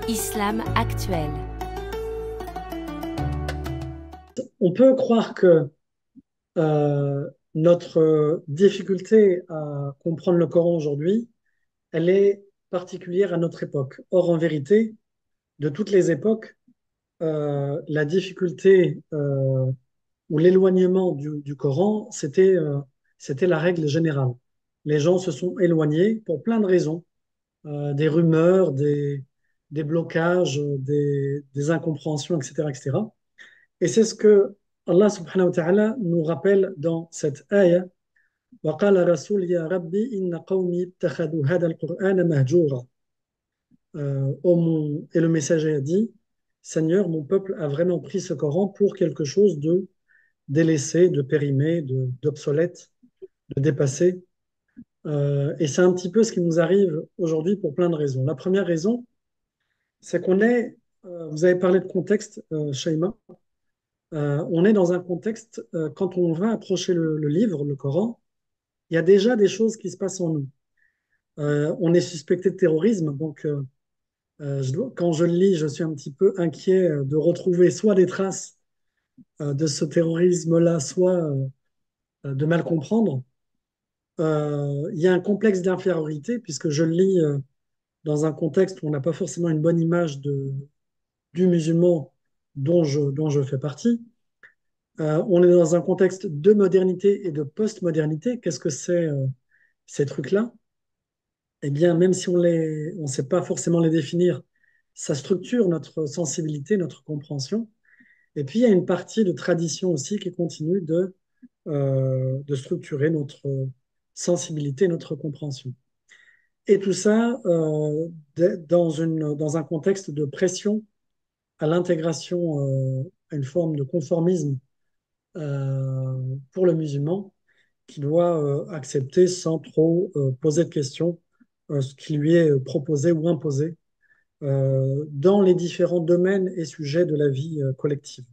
Islam actuel. On peut croire que notre difficulté à comprendre le Coran aujourd'hui, elle est particulière à notre époque. Or, en vérité, de toutes les époques, la difficulté ou l'éloignement du Coran, c'était la règle générale. Les gens se sont éloignés pour plein de raisons, des rumeurs, des blocages, des incompréhensions, etc., etc. Et c'est ce que Allah subhanahu wa ta'ala nous rappelle dans cette ayah. وقال رسول يا ربي إن قومي اتخذوا هذا القرآن مهجورا. Et le messager a dit, Seigneur, mon peuple a vraiment pris ce Coran pour quelque chose de délaissé, de périmé, d'obsolète, de dépassé. Et c'est un petit peu ce qui nous arrive aujourd'hui pour plein de raisons. La première raison, c'est vous avez parlé de contexte, Shaima. On est dans un contexte, quand on va approcher le livre, le Coran, il y a déjà des choses qui se passent en nous. On est suspecté de terrorisme, donc quand je le lis, je suis un petit peu inquiet de retrouver soit des traces de ce terrorisme-là, soit de mal comprendre. Il y a un complexe d'infériorité, puisque je le lis dans un contexte où on n'a pas forcément une bonne image du musulman dont je fais partie. On est dans un contexte de modernité et de post-modernité. Qu'est-ce que c'est ces trucs-là? Eh bien, même si on sait pas forcément les définir, ça structure notre sensibilité, notre compréhension. Et puis, il y a une partie de tradition aussi qui continue de structurer notre sensibilité, notre compréhension. Et tout ça dans un contexte de pression à l'intégration, à une forme de conformisme pour le musulman qui doit accepter sans trop poser de questions ce qui lui est proposé ou imposé dans les différents domaines et sujets de la vie collective.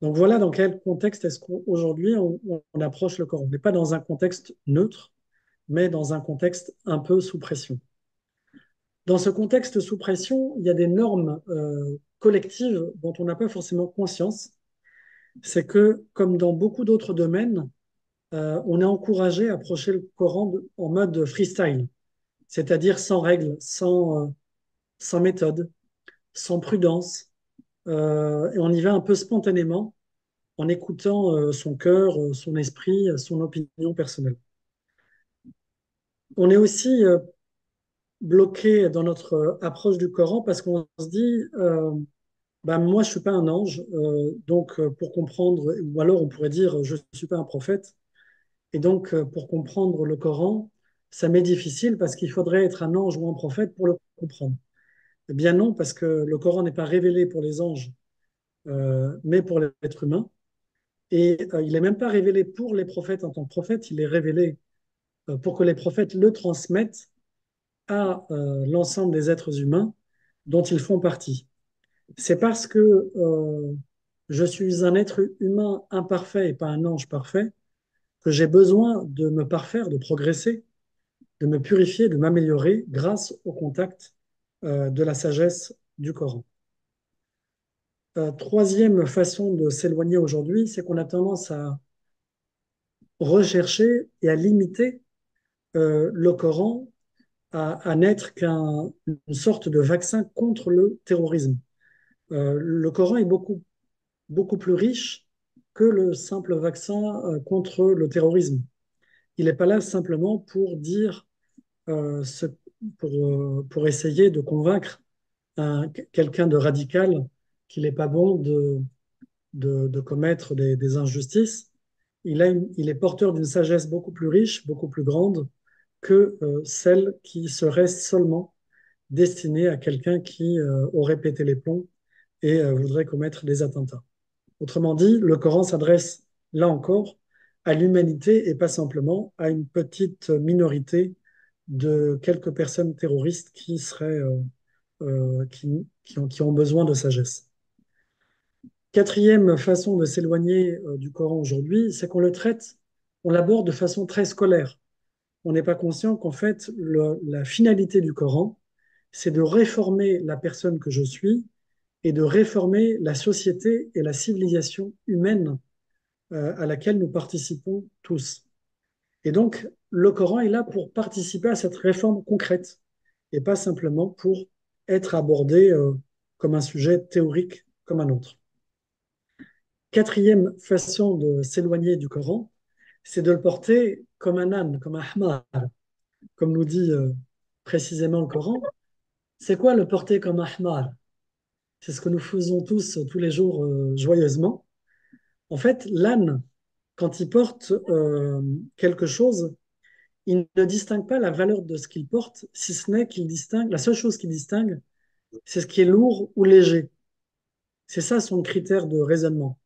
Donc voilà dans quel contexte est-ce qu'aujourd'hui on approche le Coran. On n'est pas dans un contexte neutre, mais dans un contexte un peu sous pression. Dans ce contexte sous pression, il y a des normes collectives dont on n'a pas forcément conscience. C'est que, comme dans beaucoup d'autres domaines, on est encouragé à approcher le Coran en mode freestyle, c'est-à-dire sans règles, sans méthode, sans prudence, et on y va un peu spontanément en écoutant son cœur, son esprit, son opinion personnelle. On est aussi bloqué dans notre approche du Coran parce qu'on se dit, ben, moi je suis pas un ange, donc pour comprendre, ou alors on pourrait dire, je suis pas un prophète, et donc pour comprendre le Coran, ça m'est difficile parce qu'il faudrait être un ange ou un prophète pour le comprendre. Eh bien non, parce que le Coran n'est pas révélé pour les anges, mais pour l'être humain. Et il n'est même pas révélé pour les prophètes en tant que prophète, il est révélé pour que les prophètes le transmettent à l'ensemble des êtres humains dont ils font partie. C'est parce que je suis un être humain imparfait et pas un ange parfait que j'ai besoin de me parfaire, de progresser, de me purifier, de m'améliorer grâce au contact de la sagesse du Coran. Troisième façon de s'éloigner aujourd'hui, c'est qu'on a tendance à rechercher et à limiter le Coran à n'être qu'une sorte de vaccin contre le terrorisme. Le Coran est beaucoup plus riche que le simple vaccin contre le terrorisme. Il n'est pas là simplement pour dire, euh, ce- pour essayer de convaincre quelqu'un de radical qu'il n'est pas bon de commettre des injustices. Il est porteur d'une sagesse beaucoup plus riche, beaucoup plus grande que celle qui serait seulement destinée à quelqu'un qui aurait pété les plombs et voudrait commettre des attentats. Autrement dit, le Coran s'adresse, là encore, à l'humanité et pas simplement à une petite minorité de quelques personnes terroristes qui ont besoin de sagesse. Quatrième façon de s'éloigner du Coran aujourd'hui, c'est qu'on le traite, on l'aborde de façon très scolaire. On n'est pas conscient qu'en fait, la finalité du Coran, c'est de réformer la personne que je suis et de réformer la société et la civilisation humaine à laquelle nous participons tous. Et donc, le Coran est là pour participer à cette réforme concrète et pas simplement pour être abordé comme un sujet théorique comme un autre. Quatrième façon de s'éloigner du Coran, c'est de le porter comme un âne, comme un hamar, comme nous dit précisément le Coran. C'est quoi le porter comme un hamar? C'est ce que nous faisons tous les jours joyeusement. En fait, l'âne, quand il porte quelque chose, il ne distingue pas la valeur de ce qu'il porte, si ce n'est qu'il distingue, la seule chose qu'il distingue, c'est ce qui est lourd ou léger. C'est ça son critère de raisonnement.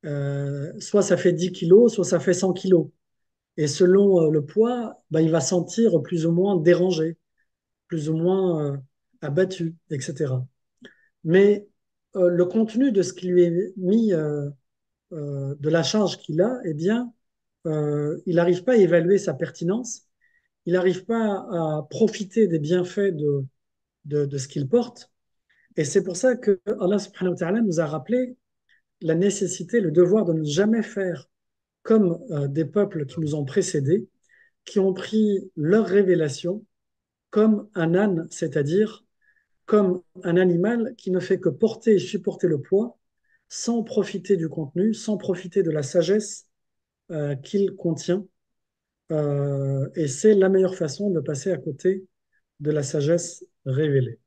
Soit ça fait 10 kilos, soit ça fait 100 kilos. Et selon le poids, ben, il va sentir plus ou moins dérangé, plus ou moins abattu, etc. Mais le contenu de ce qui lui est mis, de la charge qu'il a, eh bien, il n'arrive pas à évaluer sa pertinence, il n'arrive pas à profiter des bienfaits de ce qu'il porte. Et c'est pour ça que Allah subhanahu wa ta'ala nous a rappelé la nécessité, le devoir de ne jamais faire comme des peuples qui nous ont précédés, qui ont pris leur révélation comme un âne, c'est-à-dire comme un animal qui ne fait que porter et supporter le poids sans profiter du contenu, sans profiter de la sagesse qu'il contient. Et c'est la meilleure façon de passer à côté de la sagesse révélée.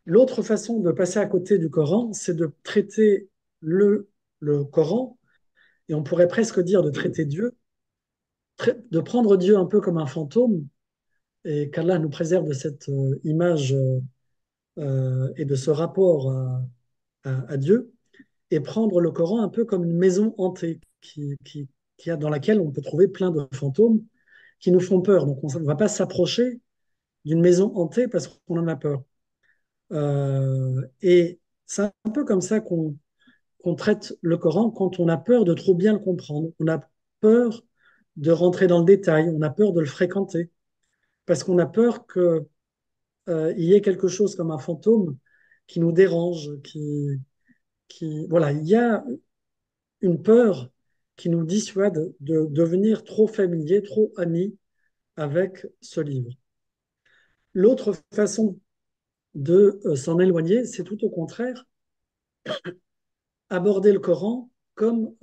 L'autre façon de passer à côté du Coran, c'est de traiter le Coran, et on pourrait presque dire de traiter Dieu, de prendre Dieu un peu comme un fantôme, et qu'Allah nous préserve de cette image et de ce rapport à Dieu, et prendre le Coran un peu comme une maison hantée dans laquelle on peut trouver plein de fantômes qui nous font peur. Donc on ne va pas s'approcher d'une maison hantée parce qu'on en a peur. Et c'est un peu comme ça qu'on traite le Coran quand on a peur de trop bien le comprendre. On a peur de rentrer dans le détail, on a peur de le fréquenter, parce qu'on a peur qu'il y ait quelque chose comme un fantôme qui nous dérange, voilà, il y a une peur qui nous dissuade de devenir trop familier, trop amis avec ce livre. L'autre façon de s'en éloigner, c'est tout au contraire, aborder le Coran comme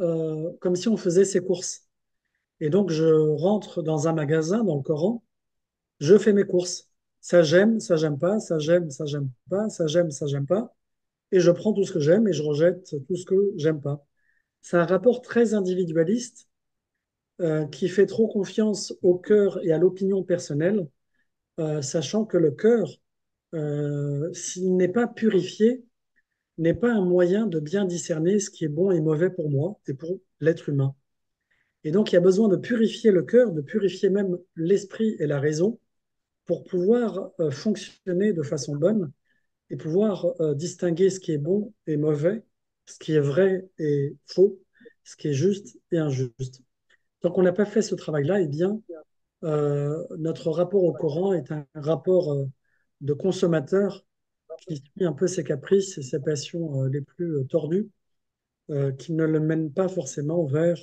si on faisait ses courses. Et donc, je rentre dans un magasin, dans le Coran, je fais mes courses. Ça j'aime pas, ça j'aime pas, ça j'aime pas. Et je prends tout ce que j'aime et je rejette tout ce que j'aime pas. C'est un rapport très individualiste qui fait trop confiance au cœur et à l'opinion personnelle, sachant que le cœur, s'il n'est pas purifié, n'est pas un moyen de bien discerner ce qui est bon et mauvais pour moi et pour l'être humain. Et donc, il y a besoin de purifier le cœur, de purifier même l'esprit et la raison pour pouvoir fonctionner de façon bonne et pouvoir distinguer ce qui est bon et mauvais, ce qui est vrai et faux, ce qui est juste et injuste. Tant qu'on n'a pas fait ce travail-là, eh bien, notre rapport au Coran est un rapport de consommateur qui suit un peu ses caprices et ses passions les plus tordues, qui ne le mènent pas forcément vers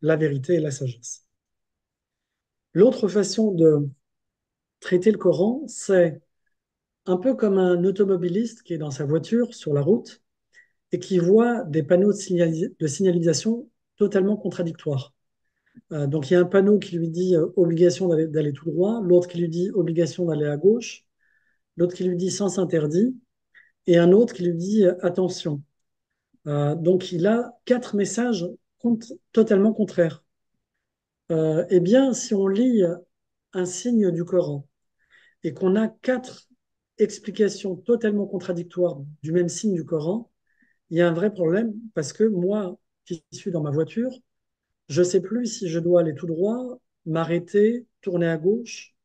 la vérité et la sagesse. L'autre façon de traiter le Coran, c'est un peu comme un automobiliste qui est dans sa voiture sur la route et qui voit des panneaux de signalisation totalement contradictoires. Donc il y a un panneau qui lui dit obligation d'aller tout droit, l'autre qui lui dit obligation d'aller à gauche, l'autre qui lui dit sens interdit, et un autre qui lui dit attention. Donc il a quatre messages totalement contraires. Eh bien, si on lit un signe du Coran et qu'on a quatre explications totalement contradictoires du même signe du Coran, il y a un vrai problème parce que moi, qui suis dans ma voiture, je ne sais plus si je dois aller tout droit, m'arrêter, tourner à gauche.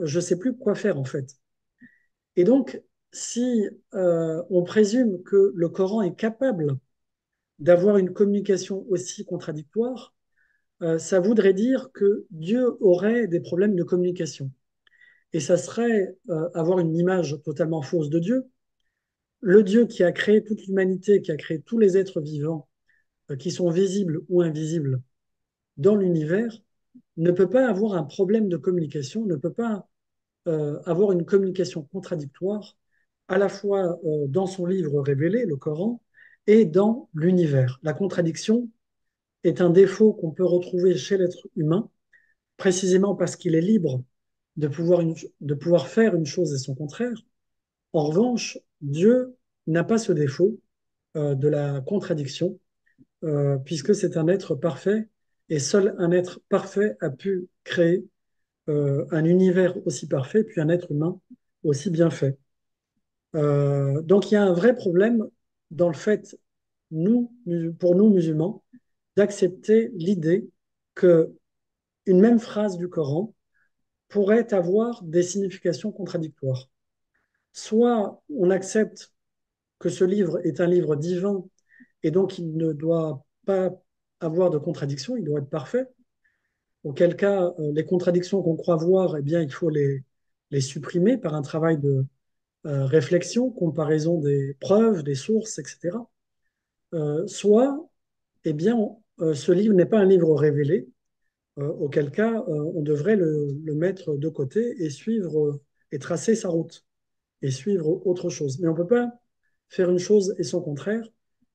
Je ne sais plus quoi faire en fait. Et donc, si on présume que le Coran est capable d'avoir une communication aussi contradictoire, ça voudrait dire que Dieu aurait des problèmes de communication. et ça serait avoir une image totalement fausse de Dieu. Le Dieu qui a créé toute l'humanité, qui a créé tous les êtres vivants, qui sont visibles ou invisibles dans l'univers, ne peut pas avoir un problème de communication, ne peut pas avoir une communication contradictoire à la fois dans son livre révélé, le Coran, et dans l'univers. La contradiction est un défaut qu'on peut retrouver chez l'être humain, précisément parce qu'il est libre de pouvoir faire une chose et son contraire. En revanche, Dieu n'a pas ce défaut de la contradiction, puisque c'est un être parfait, et seul un être parfait a pu créer un univers aussi parfait, puis un être humain aussi bien fait. Donc il y a un vrai problème dans le fait, pour nous musulmans, d'accepter l'idée que une même phrase du Coran pourrait avoir des significations contradictoires. Soit on accepte que ce livre est un livre divin et donc il ne doit pas avoir de contradictions, il doit être parfait, auquel cas les contradictions qu'on croit voir, eh bien, il faut les supprimer par un travail de réflexion, comparaison des preuves, des sources, etc. Soit, eh bien, ce livre n'est pas un livre révélé, auquel cas on devrait le mettre de côté et suivre et tracer sa route et suivre autre chose. Mais on ne peut pas faire une chose et son contraire,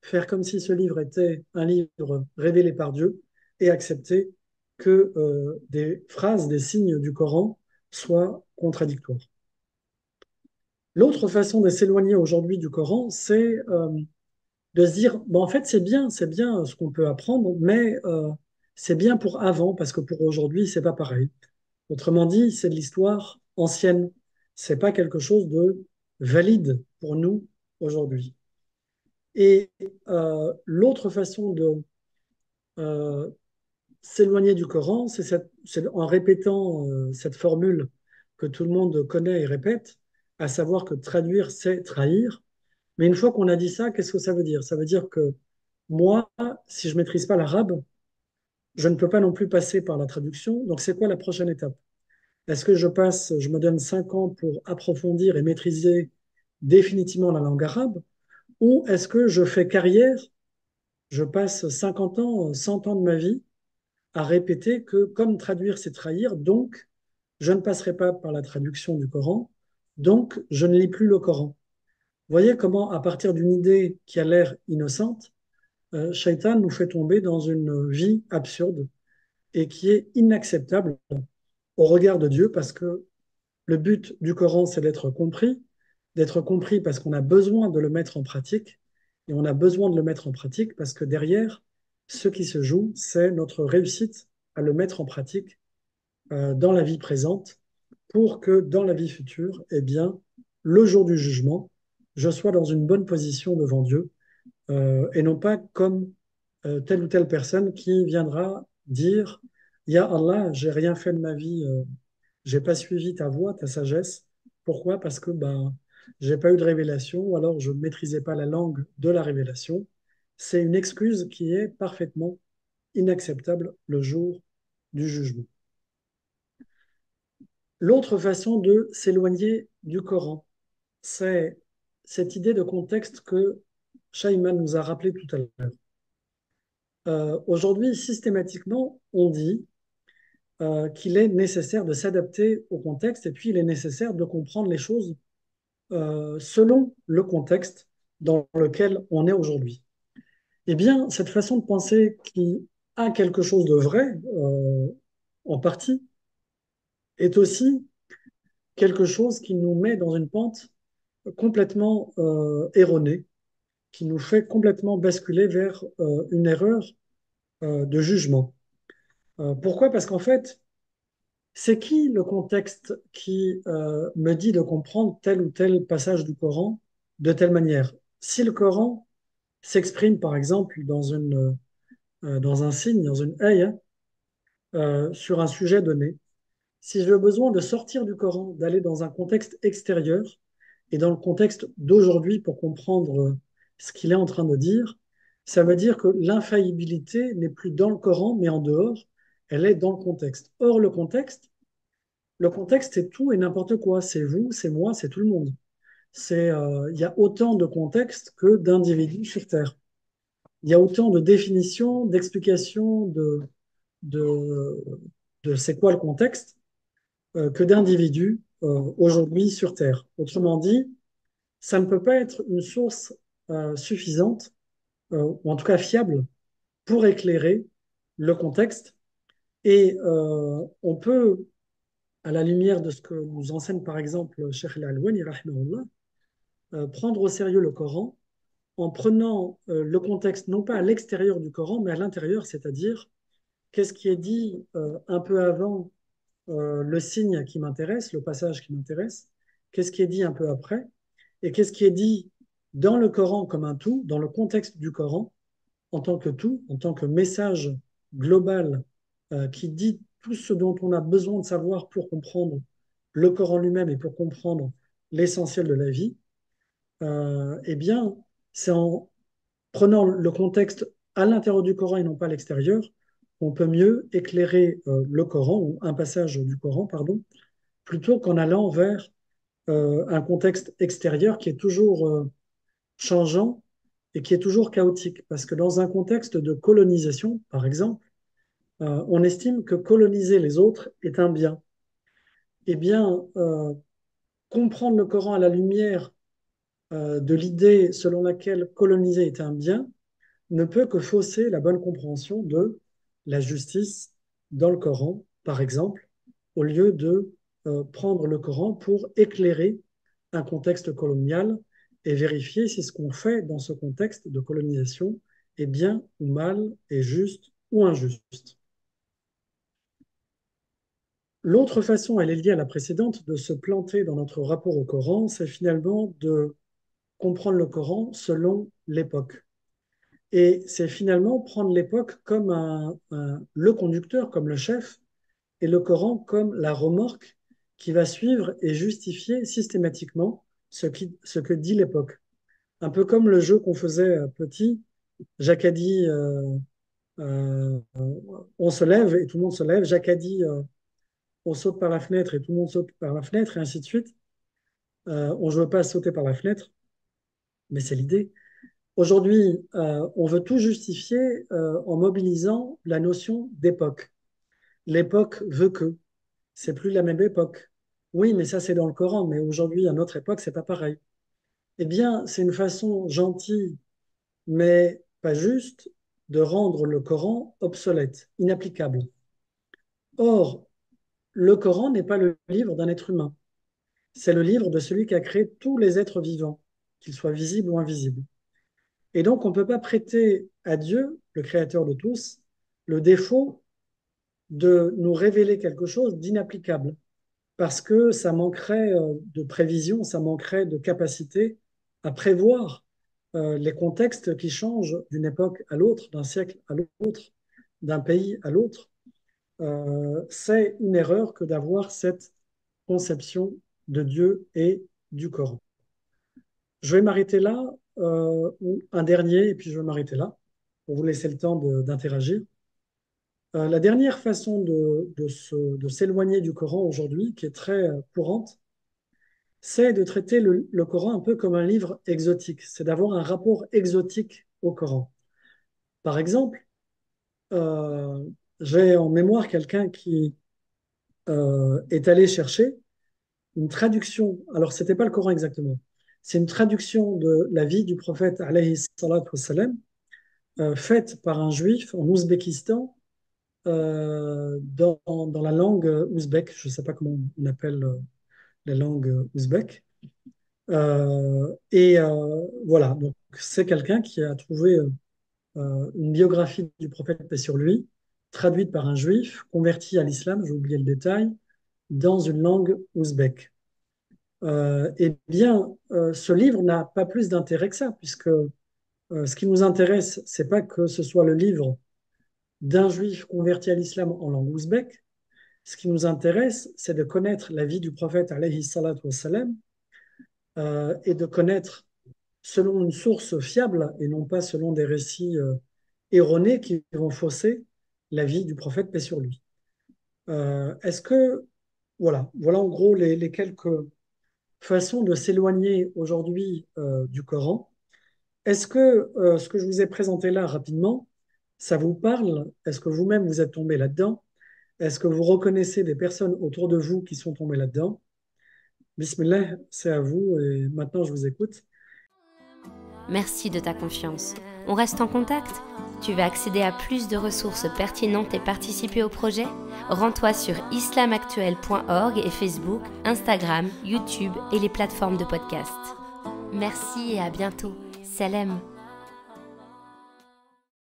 faire comme si ce livre était un livre révélé par Dieu et accepter que des phrases, des signes du Coran soient contradictoires. L'autre façon de s'éloigner aujourd'hui du Coran, c'est de se dire, bon, en fait, c'est bien ce qu'on peut apprendre, mais c'est bien pour avant, parce que pour aujourd'hui, c'est pas pareil. Autrement dit, c'est de l'histoire ancienne. C'est pas quelque chose de valide pour nous aujourd'hui. Et l'autre façon de euh, s'éloigner du Coran, c'est en répétant cette formule que tout le monde connaît et répète, à savoir que traduire, c'est trahir. Mais une fois qu'on a dit ça, qu'est-ce que ça veut dire? Ça veut dire que moi, si je maîtrise pas l'arabe, je ne peux pas non plus passer par la traduction. Donc, c'est quoi la prochaine étape? Est-ce que je me donne 5 ans pour approfondir et maîtriser définitivement la langue arabe, ou est-ce que je fais carrière, je passe 50 ans, 100 ans de ma vie à répéter que comme traduire, c'est trahir, donc je ne passerai pas par la traduction du Coran, donc je ne lis plus le Coran. Vous voyez comment, à partir d'une idée qui a l'air innocente, Shaitan nous fait tomber dans une vie absurde et qui est inacceptable au regard de Dieu parce que le but du Coran, c'est d'être compris parce qu'on a besoin de le mettre en pratique, et on a besoin de le mettre en pratique parce que derrière, ce qui se joue, c'est notre réussite à le mettre en pratique dans la vie présente pour que dans la vie future, eh bien, le jour du jugement, je sois dans une bonne position devant Dieu et non pas comme telle ou telle personne qui viendra dire, Ya Allah, j'ai rien fait de ma vie, j'ai pas suivi ta voie, ta sagesse. Pourquoi? Parce que ben, j'ai pas eu de révélation ou alors je ne maîtrisais pas la langue de la révélation. C'est une excuse qui est parfaitement inacceptable le jour du jugement. L'autre façon de s'éloigner du Coran, c'est cette idée de contexte que Shaiman nous a rappelé tout à l'heure. Aujourd'hui, systématiquement, on dit qu'il est nécessaire de s'adapter au contexte et puis il est nécessaire de comprendre les choses selon le contexte dans lequel on est aujourd'hui. Eh bien, cette façon de penser qui a quelque chose de vrai, en partie, est aussi quelque chose qui nous met dans une pente complètement erronée, qui nous fait complètement basculer vers une erreur de jugement. Pourquoi? Parce qu'en fait, c'est qui le contexte qui me dit de comprendre tel ou tel passage du Coran de telle manière? Si le Coran s'exprime, par exemple, dans un signe, dans une ayah, sur un sujet donné, si j'ai besoin de sortir du Coran, d'aller dans un contexte extérieur et dans le contexte d'aujourd'hui pour comprendre ce qu'il est en train de dire, ça veut dire que l'infaillibilité n'est plus dans le Coran, mais en dehors, elle est dans le contexte. Or, le contexte, Le contexte, c'est tout et n'importe quoi. C'est vous, c'est moi, c'est tout le monde. Il y a autant de contextes que d'individus sur Terre. Il y a autant de définitions, d'explications de, de c'est quoi le contexte que d'individus aujourd'hui sur Terre. Autrement dit, ça ne peut pas être une source suffisante, ou en tout cas fiable, pour éclairer le contexte. Et on peut, à la lumière de ce que nous enseigne par exemple Cheikh Al-Alwani, rahimahullah, prendre au sérieux le Coran en prenant le contexte non pas à l'extérieur du Coran, mais à l'intérieur, c'est-à-dire qu'est-ce qui est dit un peu avant le signe qui m'intéresse, le passage qui m'intéresse, qu'est-ce qui est dit un peu après, et qu'est-ce qui est dit dans le Coran comme un tout, dans le contexte du Coran, en tant que tout, en tant que message global qui dit tout ce dont on a besoin de savoir pour comprendre le Coran lui-même et pour comprendre l'essentiel de la vie, eh bien, c'est en prenant le contexte à l'intérieur du Coran et non pas à l'extérieur, on peut mieux éclairer le Coran, ou un passage du Coran, pardon, plutôt qu'en allant vers un contexte extérieur qui est toujours changeant et qui est toujours chaotique. Parce que dans un contexte de colonisation, par exemple, on estime que coloniser les autres est un bien. Eh bien, comprendre le Coran à la lumière de l'idée selon laquelle coloniser est un bien ne peut que fausser la bonne compréhension de la justice dans le Coran, par exemple, au lieu de prendre le Coran pour éclairer un contexte colonial et vérifier si ce qu'on fait dans ce contexte de colonisation est bien ou mal, est juste ou injuste. L'autre façon, elle est liée à la précédente, de se planter dans notre rapport au Coran, c'est finalement de comprendre le Coran selon l'époque. Et c'est finalement prendre l'époque comme le conducteur, comme le chef, et le Coran comme la remorque qui va suivre et justifier systématiquement ce que dit l'époque. Un peu comme le jeu qu'on faisait petit, Jacques a dit euh, on se lève et tout le monde se lève, Jacques a dit on saute par la fenêtre et tout le monde saute par la fenêtre, et ainsi de suite. On ne veut pas sauter par la fenêtre, mais c'est l'idée. Aujourd'hui, on veut tout justifier en mobilisant la notion d'époque. L'époque veut que. C'est plus la même époque. Oui, mais ça, c'est dans le Coran. Mais aujourd'hui, à notre époque, c'est pas pareil. Eh bien, c'est une façon gentille, mais pas juste, de rendre le Coran obsolète, inapplicable. Or, le Coran n'est pas le livre d'un être humain. C'est le livre de celui qui a créé tous les êtres vivants, qu'ils soient visibles ou invisibles. Et donc, on ne peut pas prêter à Dieu, le créateur de tous, le défaut de nous révéler quelque chose d'inapplicable, parce que ça manquerait de prévision, ça manquerait de capacité à prévoir les contextes qui changent d'une époque à l'autre, d'un siècle à l'autre, d'un pays à l'autre. C'est une erreur que d'avoir cette conception de Dieu et du Coran. Je vais m'arrêter là, ou un dernier, et puis je vais m'arrêter là, pour vous laisser le temps d'interagir. La dernière façon de s'éloigner du Coran aujourd'hui, qui est très courante, c'est de traiter le Coran un peu comme un livre exotique, c'est d'avoir un rapport exotique au Coran. Par exemple, euh, j'ai en mémoire quelqu'un qui est allé chercher une traduction, alors c'était pas le Coran exactement, c'est une traduction de la vie du prophète alayhi salatu wassalam, faite par un juif en Ouzbékistan dans la langue ouzbek, je ne sais pas comment on appelle la langue ouzbek. Voilà, donc c'est quelqu'un qui a trouvé une biographie du prophète, paix sur lui, traduite par un juif, converti à l'islam, j'ai oublié le détail, dans une langue ouzbek. Eh bien, ce livre n'a pas plus d'intérêt que ça, puisque ce qui nous intéresse, c'est pas que ce soit le livre d'un juif converti à l'islam en langue ouzbek. Ce qui nous intéresse, c'est de connaître la vie du prophète, alayhi salatu wassalam, et de connaître selon une source fiable et non pas selon des récits erronés qui vont fausser la vie du prophète, paix sur lui. Est-ce que Voilà en gros les quelques façons de s'éloigner aujourd'hui du Coran. Est-ce que ce que je vous ai présenté là rapidement, ça vous parle? Est-ce que vous-même vous êtes tombé là-dedans? Est-ce que vous reconnaissez des personnes autour de vous qui sont tombées là-dedans? Bismillah, c'est à vous et maintenant je vous écoute. Merci de ta confiance. On reste en contact? Tu veux accéder à plus de ressources pertinentes et participer au projet? Rends-toi sur islamactuel.org et Facebook, Instagram, YouTube et les plateformes de podcast. Merci et à bientôt. Salam.